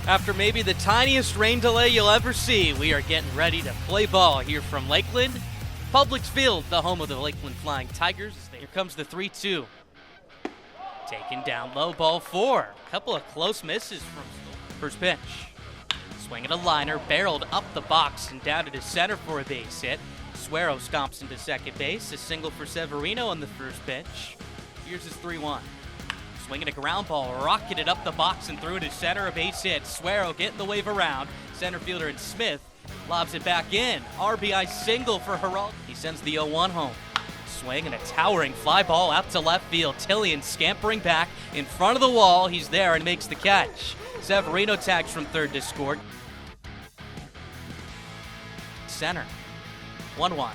After maybe the tiniest rain delay you'll ever see, we are getting ready to play ball here from Lakeland. Publix Field, the home of the Lakeland Flying Tigers. Here comes the 3-2. Taken down low, ball 4. A couple of close misses from first pitch. Swinging a liner, barreled up the box and down to the center for a base hit. Suero stomps into second base. A single for Severino on the first pitch. Here's his 3-1. Swinging a ground ball, rocketed up the box and threw it to center, a base hit. Suero getting the wave around. Center fielder and Smith lobs it back in. RBI single for Herald. He sends the 0-1 home. Swing and a towering fly ball out to left field. Tillian scampering back in front of the wall. He's there and makes the catch. Severino tags from third to score. Center. 1-1.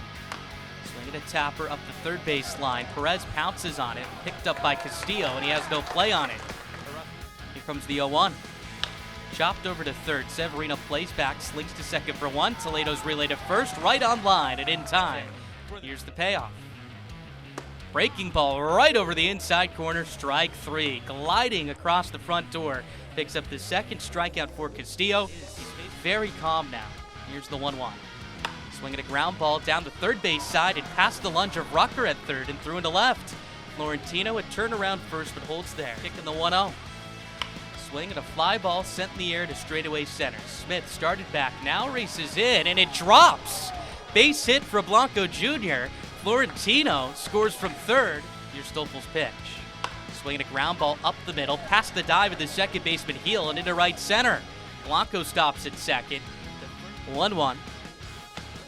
Swinging a tapper up the third base line. Perez pounces on it, picked up by Castillo, and he has no play on it. Here comes the 0-1. Chopped over to third. Severino plays back, slings to second for one. Toledo's relay to first, right on line and in time. Here's the payoff. Breaking ball right over the inside corner, strike 3. Gliding across the front door. Picks up the second strikeout for Castillo. He's very calm now. Here's the 1-1. Swinging a ground ball down the third base side and past the lunge of Rucker at third and threw into left. Florentino had turned around first but holds there. Kicking the 1-0. Swinging a fly ball sent in the air to straightaway center. Smith started back, now races in and it drops. Base hit for Blanco Jr. Florentino scores from third. Here's Stoppel's pitch. Swinging a ground ball up the middle, past the dive of the second baseman heel and into right center. Blanco stops at second. 1-1.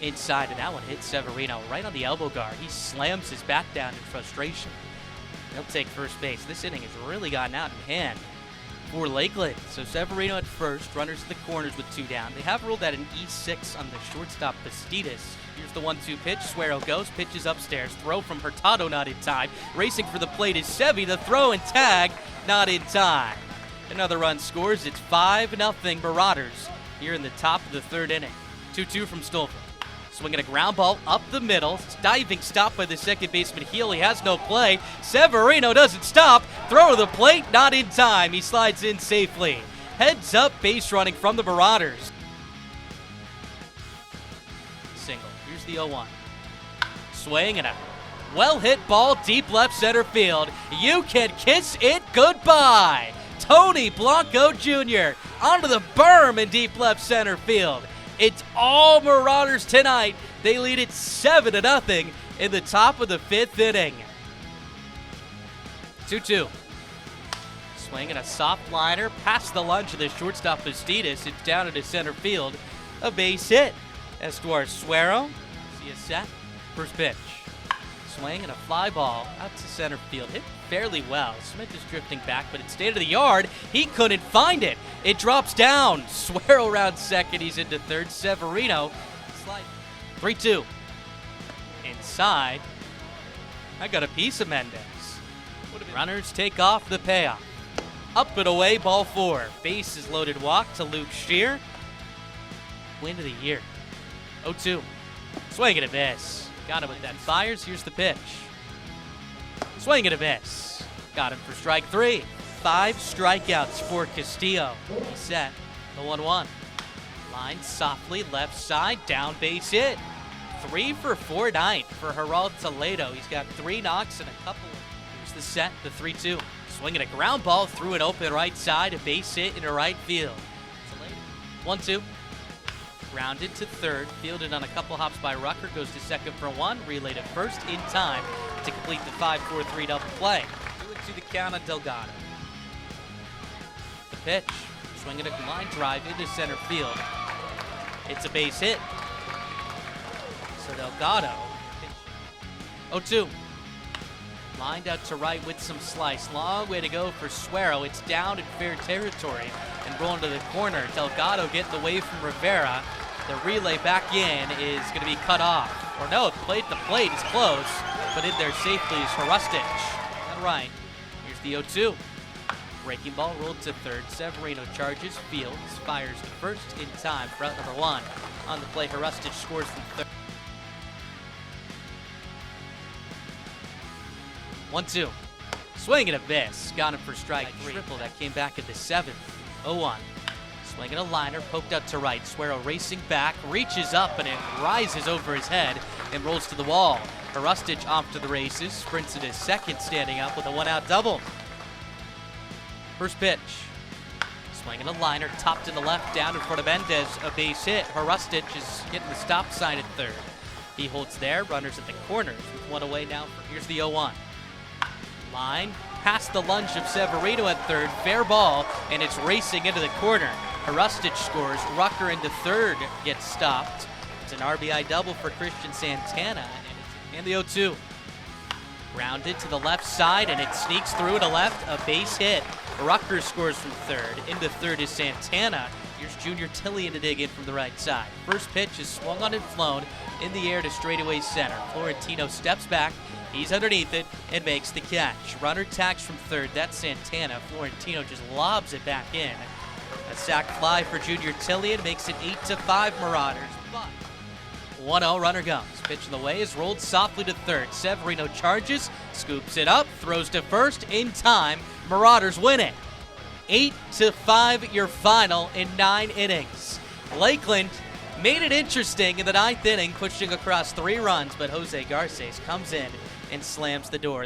Inside, and that one hits Severino right on the elbow guard. He slams his bat down in frustration. He'll take first base. This inning has really gotten out in hand for Lakeland. So Severino at first, runners to the corners with 2 down. They have ruled out an E6 on the shortstop, Bastidas. Here's the 1-2 pitch. Suero goes, pitches upstairs. Throw from Hurtado, not in time. Racing for the plate is Sevy. The throw and tag, not in time. Another run scores. It's 5-0 Marauders here in the top of the third inning. 2-2 from Stoppel. Swinging a ground ball up the middle. Diving stop by the second baseman heel. He has no play. Severino doesn't stop. Throw to the plate, not in time. He slides in safely. Heads up base running from the Marauders. Single. Here's the 0-1. Swing and a well-hit ball deep left center field. You can kiss it goodbye. Tony Blanco Jr. onto the berm in deep left center field. It's all Marauders tonight. They lead it 7-0 in the top of the 5th inning. 2-2. Swinging a soft liner past the lunge of the shortstop Bastidas. It's down into center field. A base hit. Estuar Suero. See a set. First pitch. Swing and a fly ball out to center field. Hit fairly well. Smith is drifting back, but it stayed to the yard. He couldn't find it. It drops down. Suero around second. He's into third. Severino. 3-2. Inside. I got a piece of Mendez. Runners take off the payoff. Up and away, ball 4. Bases loaded walk to Luke Shear. Win of the year. 0-2. Swing and a miss. Got him with that. Fires. Here's the pitch. Swing and a miss. Got him for strike 3. 5 strikeouts for Castillo. He's set. The 1-1. Line softly left side. Down base hit. 3 for 4 night for Gerald Toledo. He's got 3 knocks and a couple. Here's the set. The 3-2. Swinging a ground ball through an open right side. A base hit into right field. 1-2. Grounded to third, fielded on a couple hops by Rucker, goes to second for 1, relay to first in time to complete the 5-4-3 double play. 2-2 the count on Delgado. The pitch, swinging a line drive into center field. It's a base hit. So Delgado, 0-2. Lined out to right with some slice. Long way to go for Suero. It's down in fair territory and rolling to the corner. Delgado getting the wave from Rivera. The relay back in is going to be cut off. Or no, the plate is close, but in there safely is Hrustic. All right, here's the 0-2. Breaking ball rolled to third. Severino charges, fields, fires to first in time for out number 1. On the play, Hrustic scores from third. 1-2. Swing and a miss. Got him for strike 3. Triple that came back at the 7th. 0-1. Swinging a liner, poked out to right. Suero racing back, reaches up, and it rises over his head and rolls to the wall. Hrustic off to the races, sprints into second, standing up with a one-out double. First pitch. Swinging a liner, topped to the left, down in front of Mendez, a base hit. Hrustic is getting the stop sign at third. He holds there, runners at the corners with one away now. Here's the 0-1. Line, past the lunge of Severino at third, fair ball, and it's racing into the corner. Hrustic scores, Rucker into third gets stopped. It's an RBI double for Christian Santana, and the 0-2. Grounded to the left side, and it sneaks through to left, a base hit. Rucker scores from third. Into third is Santana. Here's Junior Tillian to dig in from the right side. First pitch is swung on and flown in the air to straightaway center. Florentino steps back. He's underneath it and makes the catch. Runner tags from third. That's Santana. Florentino just lobs it back in. A sac fly for Junior Tillian makes it 8-5 Marauders. 1-0, runner goes. Pitch in the way is rolled softly to third. Severino charges, scoops it up, throws to first in time. Marauders win it. 8-5 your final in 9 innings. Lakeland made it interesting in the 9th inning, pushing across 3 runs, but Jose Garces comes in and slams the door.